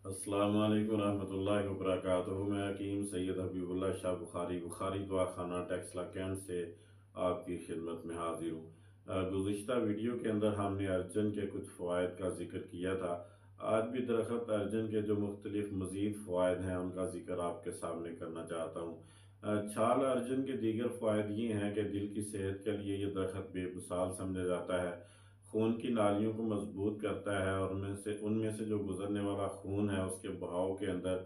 अस्सलाम वालेकुम रहमतुल्लाहि व बरकातुहू। मैं हकीम सैयद हबीबुल्लाह शाह बुखारी दुआ खाना टेक्सला कैंट से आपकी खिदमत में हाजिर हूँ। गुज़िश्ता वीडियो के अंदर हमने अर्जन के कुछ फ़वाइद का ज़िक्र किया था। आज भी दरख्त अर्जन के जो मुख्तलिफ मज़ीद फ़वाइद हैं उनका ज़िक्र आपके सामने करना चाहता हूँ। छाल अर्जन के दीगर फ़वाइद ये हैं कि दिल की सेहत के लिए ये दरख्त बेमिसाल समझा जाता है। खून की नालियों को मजबूत करता है और उनमें से जो गुजरने वाला खून है उसके बहाव के अंदर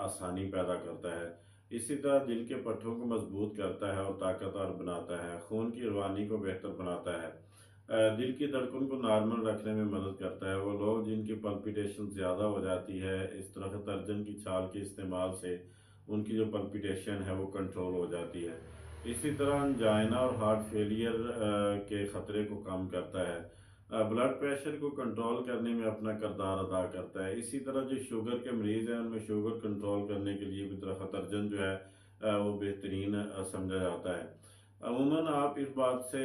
आसानी पैदा करता है। इसी तरह दिल के पट्टों को मजबूत करता है और ताकतवर बनाता है। खून की रवानी को बेहतर बनाता है। दिल की धड़कन को नॉर्मल रखने में मदद करता है। वो लोग जिनकी पल्पिटेशन ज़्यादा हो जाती है, इस दरख्त अर्जन की छाल के इस्तेमाल से उनकी जो पल्पिटेशन है वो कंट्रोल हो जाती है। इसी तरह अंजाइना और हार्ट फेलियर के ख़तरे को कम करता है। ब्लड प्रेशर को कंट्रोल करने में अपना किरदार अदा करता है। इसी तरह जो शुगर के मरीज़ हैं उनमें शुगर कंट्रोल करने के लिए भी दरख्त अर्जन जो है वो बेहतरीन समझा जाता है। अमूमन आप इस बात से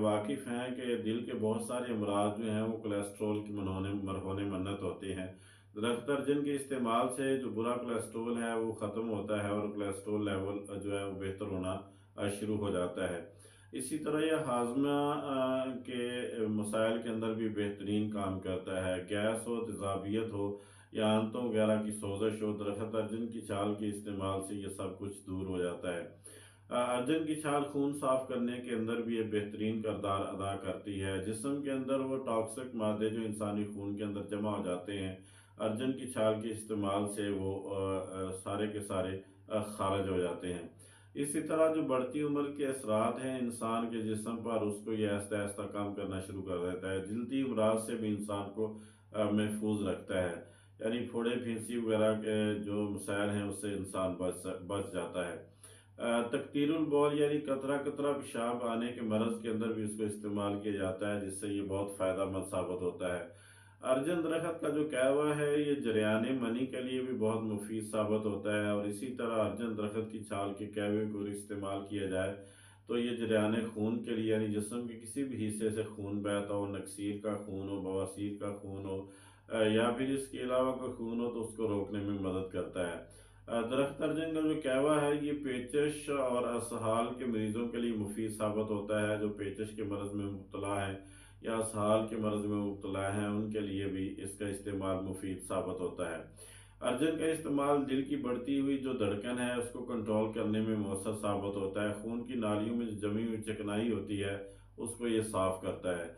वाकिफ़ हैं कि दिल के बहुत सारे अमराज जो हैं वो कोलेस्ट्रॉल की मरहोने मन्नत होते हैं। दरख्त अर्जन के इस्तेमाल से जो बुरा कोलेस्ट्रॉल है वो ख़त्म होता है और कोलेस्ट्रॉल लेवल जो है वो बेहतर होना शुरू हो जाता है। इसी तरह यह हाजमा के मसाइल के अंदर भी बेहतरीन काम करता है। गैस हो, तेज़ाबियत हो या आंतों वगैरह की सोजश हो, दरख्त अर्जन की छाल के इस्तेमाल से ये सब कुछ दूर हो जाता है। अर्जन की छाल खून साफ करने के अंदर भी एक बेहतरीन किरदार अदा करती है। जिस्म के अंदर वो टॉक्सिक मादे जो इंसानी खून के अंदर जमा हो जाते हैं, अर्जन की छाल के इस्तेमाल से वो सारे के सारे खारिज हो जाते हैं। इसी तरह जो बढ़ती उम्र के असरात हैं इंसान के जिस्म पर, उसको ये आहिस्ता आहिस्ता कम करना शुरू कर देता है। जल्दी अमराज से भी इंसान को महफूज रखता है। यानी फोड़े फींसी वगैरह के जो मसाइल हैं उससे इंसान बच जाता है। तकतीरुल बौल यानी कतरा कतरा पेशाब आने के मरज़ के अंदर भी इसको इस्तेमाल किया जाता है, जिससे ये बहुत फ़ायदेमंद साबित होता है। अर्जुन दरख्त का जो कहवा है ये जरियाने मनी के लिए भी बहुत मुफीद साबित होता है। और इसी तरह अर्जुन दरख्त की छाल के कहवे को इस्तेमाल किया जाए तो ये जरियाने खून के लिए, यानी जिस्म के किसी भी हिस्से से खून बहता हो, नक्सीर का खून हो, बवासीर का खून हो या फिर इसके अलावा कोई खून हो, तो उसको रोकने में मदद करता है। दरख्त अर्जुन का जो कहवा है ये पेचश और असहाल के मरीजों के लिए मुफीद साबित होता है। जो पेचश के मरज़ में मुब्तला है या असहाल के मरज़ में मुब्तला हैं उनके लिए भी इसका इस्तेमाल मुफीद साबित होता है। अर्जन का इस्तेमाल दिल की बढ़ती हुई जो धड़कन है उसको कंट्रोल करने में मौसर साबित होता है। खून की नालियों में जो जमी हुई चिकनाई होती है उसको ये साफ करता है।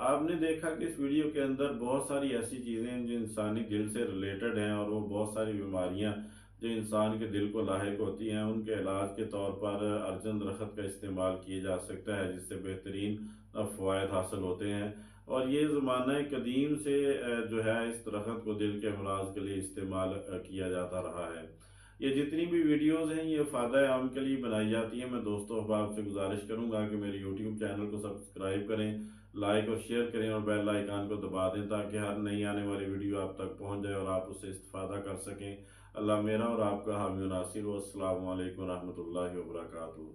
आपने देखा कि इस वीडियो के अंदर बहुत सारी ऐसी चीज़ें हैं जो इंसानी दिल से रिलेटेड हैं और वो बहुत सारी बीमारियां जो इंसान के दिल को लाहिक होती हैं उनके इलाज के तौर पर अर्जुन दरख्त का इस्तेमाल किया जा सकता है, जिससे बेहतरीन फ़वाइद हासिल होते हैं। और ये ज़माना कदीम से जो है इस दरख्त को दिल के अमराज के लिए इस्तेमाल किया जाता रहा है। ये जितनी भी वीडियोज़ हैं ये फ़ायदा आम के लिए बनाई जाती हैं। मैं दोस्तों अहबाब से गुजारिश करूँगा कि मेरे यूट्यूब चैनल को सब्सक्राइब करें, लाइक और शेयर करें और बेल आइकान को दबा दें ताकि हर नई आने वाली वीडियो आप तक पहुँच जाए और आप उससे इस्तेफ़ादा कर सकें। अल्लाह मेरा और आपका हामी नासिर हो। अस्सलामु अलैकुम रहमतुल्लाहि व बरकातुहू।